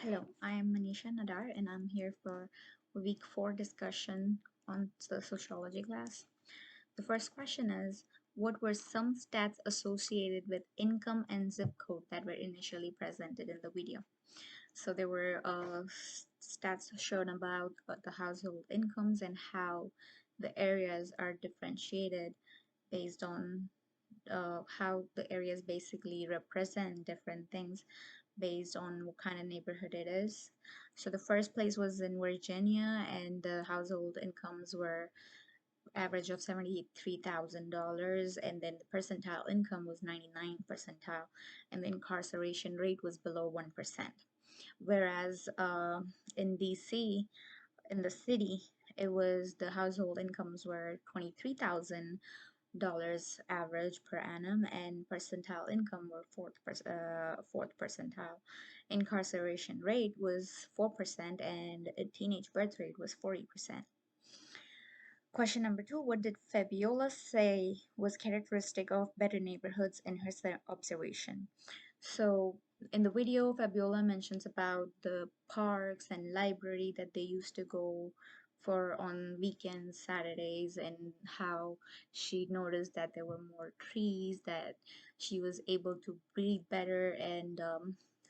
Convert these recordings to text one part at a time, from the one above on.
Hello, I am Manisha Nadar and I'm here for week 4 discussion on the sociology class. The first question is, what were some stats associated with income and zip code that were initially presented in the video? So there were stats shown about the household incomes and how the areas are differentiated based on how the areas basically represent different things based on what kind of neighborhood it is. So the first place was in Virginia, and the household incomes were average of $73,000, and then the percentile income was 99 percentile, and the incarceration rate was below 1%. Whereas in DC, in the city, it was the household incomes were 23,000 dollars average per annum, and percentile income were fourth percentile. Incarceration rate was 4%, and a teenage birth rate was 40%. Question number 2, what did Fabiola say was characteristic of better neighborhoods in her observation? So in the video, Fabiola mentions about the parks and library that they used to go for on weekends, Saturdays, and how she noticed that there were more trees, that she was able to breathe better, and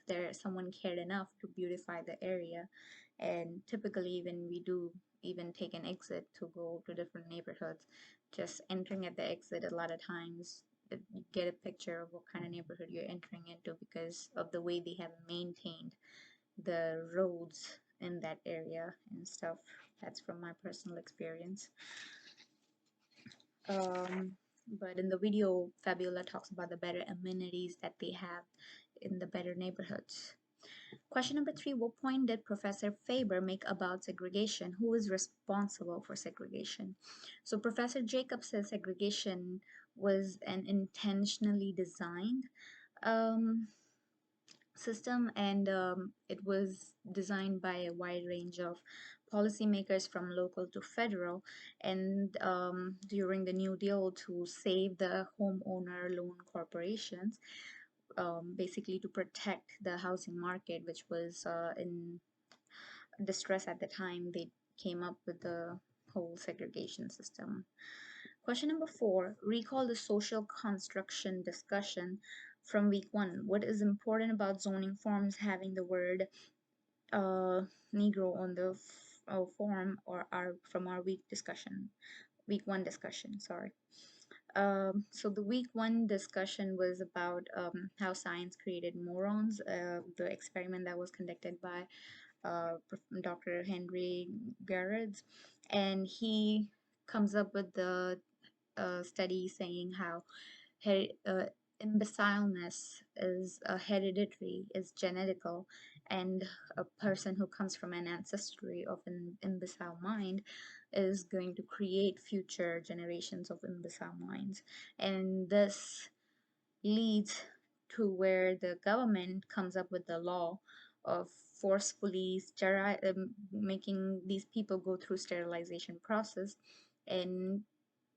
there someone cared enough to beautify the area. And typically, when we do even take an exit to go to different neighborhoods, just entering at the exit a lot of times you get a picture of what kind of neighborhood you're entering into because of the way they have maintained the roads in that area and stuff. That's from my personal experience. But in the video, Fabiola talks about the better amenities that they have in the better neighborhoods. Question number 3, what point did Professor Faber make about segregation? Who is responsible for segregation? So Professor Jacobs says segregation was an intentionally designed um, system, and it was designed by a wide range of policymakers from local to federal, and during the New Deal to save the homeowner loan corporations, basically to protect the housing market, which was in distress at the time. They came up with the whole segregation system. Question number 4, recall the social construction discussion from week 1. What is important about zoning forms having the word uh, Negro on the form, or from our week 1 discussion, sorry. So the week 1 discussion was about how science created morons, the experiment that was conducted by Dr. Henry Garrett, and he comes up with the study saying how imbecileness is hereditary, is genetical, and a person who comes from an ancestry of an imbecile mind is going to create future generations of imbecile minds. And this leads to where the government comes up with the law of forcefully making these people go through sterilization process and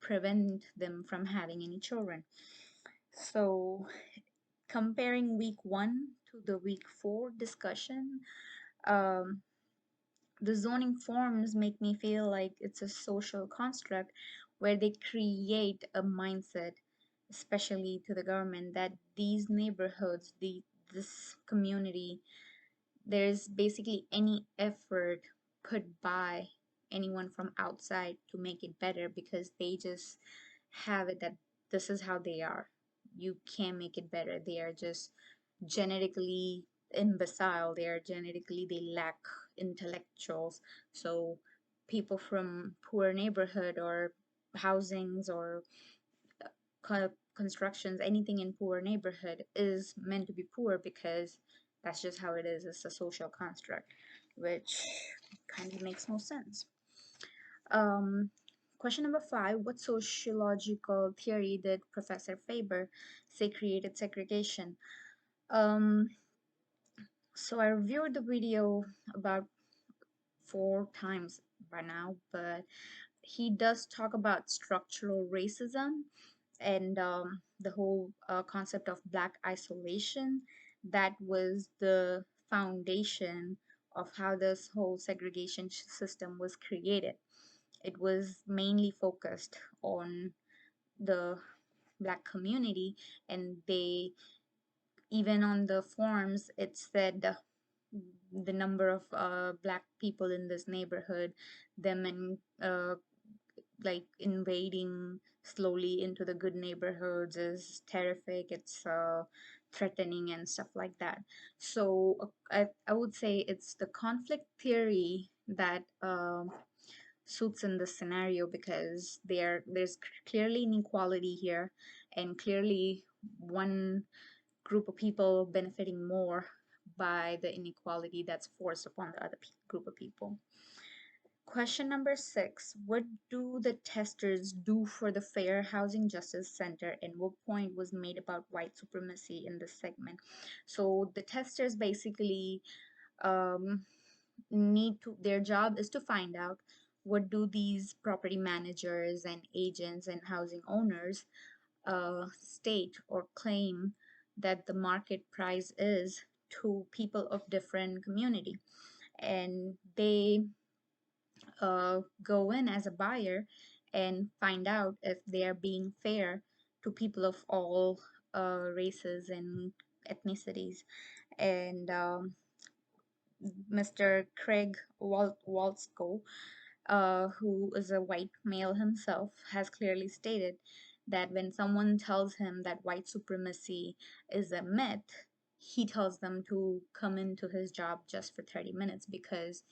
prevent them from having any children. So comparing week 1 to the week 4 discussion, um, the zoning forms make me feel like it's a social construct where they create a mindset, especially to the government, that these neighborhoods, this community, there's basically any effort put by anyone from outside to make it better because they just have it that this is how they are. You can't make it better. They are just genetically imbecile. They lack intellectuals. So people from poor neighborhood or housings or constructions, anything in poor neighborhood is meant to be poor because that's just how it is. It's a social construct, which kind of makes no sense. Um, Question number 5, what sociological theory did Professor Faber say created segregation? Um, so I reviewed the video about 4 times by now, but he does talk about structural racism and the whole concept of black isolation. That was the foundation of how this whole segregation system was created. It was mainly focused on the black community, and they, even on the forms, it said the number of black people in this neighborhood, them and like invading slowly into the good neighborhoods is terrific. It's threatening and stuff like that. So I would say it's the conflict theory that suits in this scenario, because there's clearly inequality here, and clearly one group of people benefiting more by the inequality that's forced upon the other group of people. Question number 6. What do the testers do for the Fair Housing Justice Center, and what point was made about white supremacy in this segment? So the testers basically um, need to, their job is to find out what do these property managers and agents and housing owners state or claim that the market price is to people of different community, and they go in as a buyer and find out if they are being fair to people of all races and ethnicities. And Mr. Craig Waltzko, who is a white male himself, has clearly stated that when someone tells him that white supremacy is a myth, he tells them to come into his job just for 30 minutes, because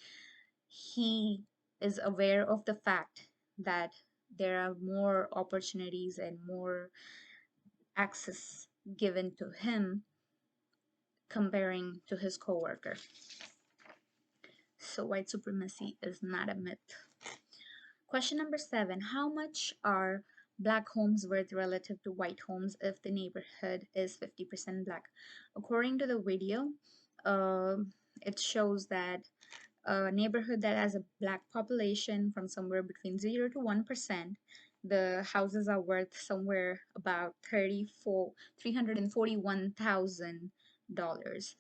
he is aware of the fact that there are more opportunities and more access given to him comparing to his coworker. So white supremacy is not a myth. Question number 7. How much are black homes worth relative to white homes if the neighborhood is 50% black? According to the video, uh, it shows that a neighborhood that has a black population from somewhere between 0 to 1%, the houses are worth somewhere about $341,000.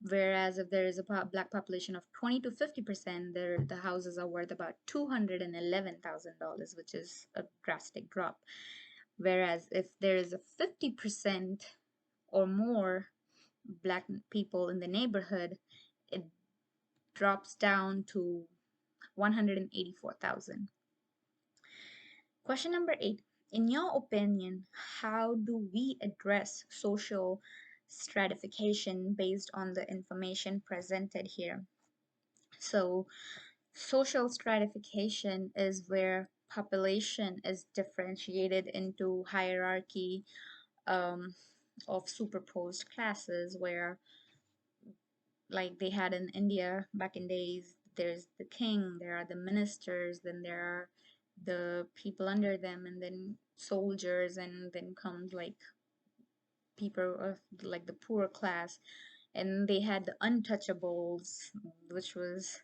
Whereas if there is a black population of 20 to 50%, the houses are worth about $211,000, which is a drastic drop. Whereas if there is a 50% or more black people in the neighborhood, it drops down to 184,000. Question number 8. In your opinion, how do we address social stratification based on the information presented here? So, social stratification is where population is differentiated into hierarchy um, of superposed classes, where, like they had in India back in days, there's the king, there are the ministers, then there are the people under them, and then soldiers, and then comes like people of like the poor class, and they had the untouchables, which was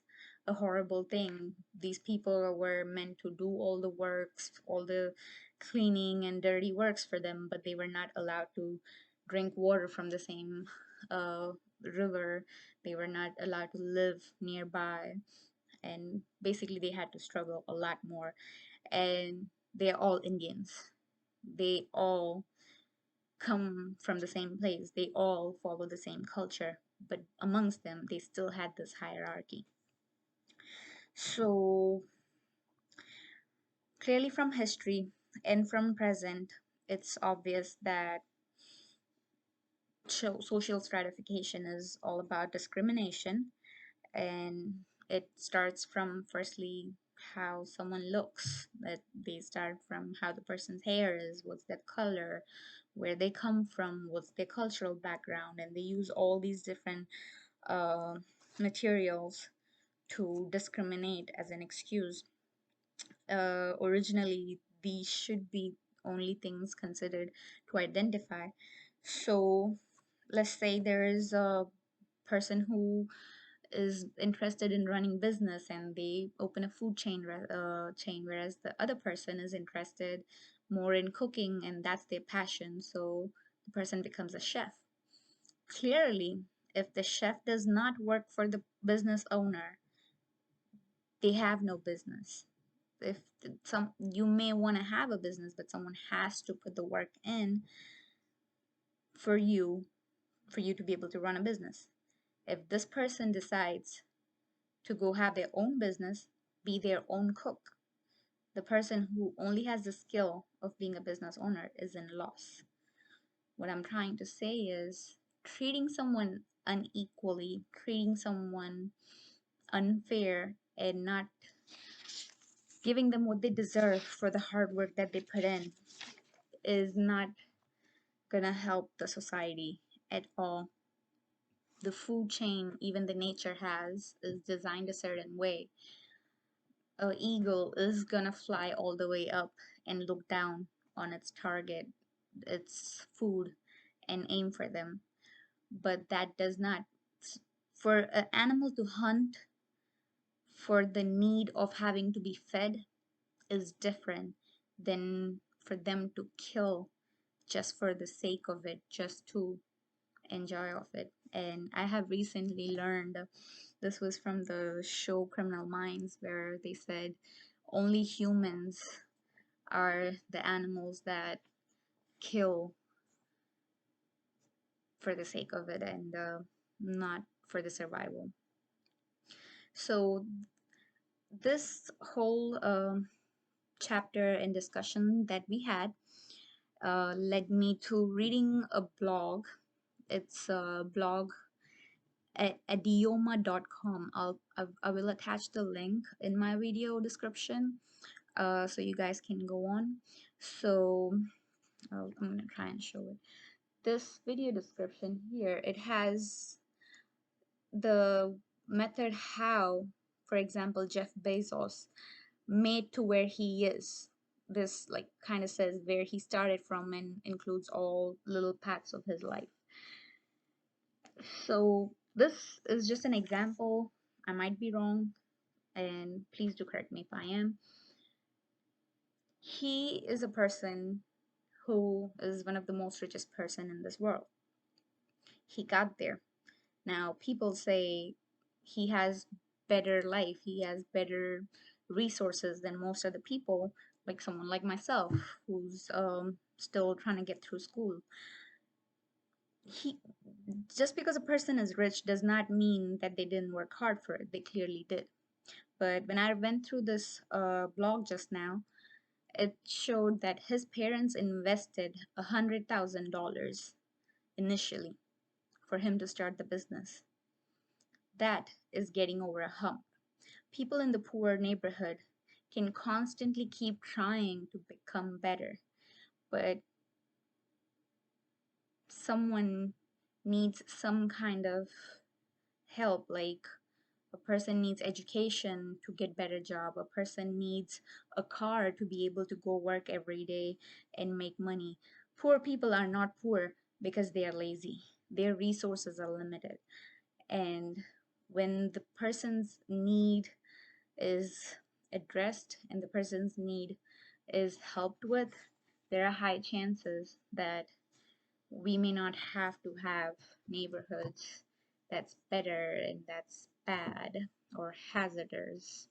a horrible thing. These people were meant to do all the works, all the cleaning and dirty works for them, but they were not allowed to drink water from the same uh, river. They were not allowed to live nearby, and basically they had to struggle a lot more. And they're all Indians. They all come from the same place. They all follow the same culture, but amongst them, they still had this hierarchy. So, clearly from history and from present, it's obvious that social stratification is all about discrimination, and it starts from firstly how someone looks, that they start from how the person's hair is, what's their color, where they come from, what's their cultural background, and they use all these different uh, materials to discriminate as an excuse. Originally, these should be only things considered to identify. So let's say there is a person who is interested in running business, and they open a food chain, whereas the other person is interested more in cooking and that's their passion, so the person becomes a chef. Clearly, If the chef does not work for the business owner, they have no business. If some you may want to have a business, but someone has to put the work in for you to be able to run a business. If this person decides to go have their own business, be their own cook, the person who only has the skill of being a business owner is in loss. What I'm trying to say is treating someone unequally, treating someone unfair, and not giving them what they deserve for the hard work that they put in is not gonna help the society at all. The food chain, even the nature has, is designed a certain way. An eagle is gonna fly all the way up and look down on its target, its food, and aim for them. But that does not, for an animal to hunt for the need of having to be fed is different than for them to kill just for the sake of it, just to enjoy of it. And I have recently learned, this was from the show Criminal Minds, where they said only humans are the animals that kill for the sake of it, and not for the survival. So this whole chapter and discussion that we had led me to reading a blog. It's a blog at adioma.com. I will attach the link in my video description, so you guys can go on. So I'm gonna try and show it. This video description here, it has the method how, for example, Jeff Bezos made to where he is. This like kind of says where he started from and includes all little paths of his life. So this is just an example. I might be wrong, and please do correct me if I am. He is a person who is one of the most richest person in this world. He got there. Now people say he has better life, he has better resources than most of the people, like someone like myself who's still trying to get through school. He Just because a person is rich does not mean that they didn't work hard for it. They clearly did. But when I went through this blog just now, it showed that his parents invested $100,000 initially for him to start the business. That is getting over a hump. People in the poor neighborhood can constantly keep trying to become better, but someone needs some kind of help, like a person needs education to get better job, a person needs a car to be able to go work every day and make money. Poor people are not poor because they are lazy. Their resources are limited, and when the person's need is addressed and the person's need is helped with, there are high chances that we may not have to have neighborhoods that's better and that's bad or hazardous.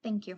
Thank you.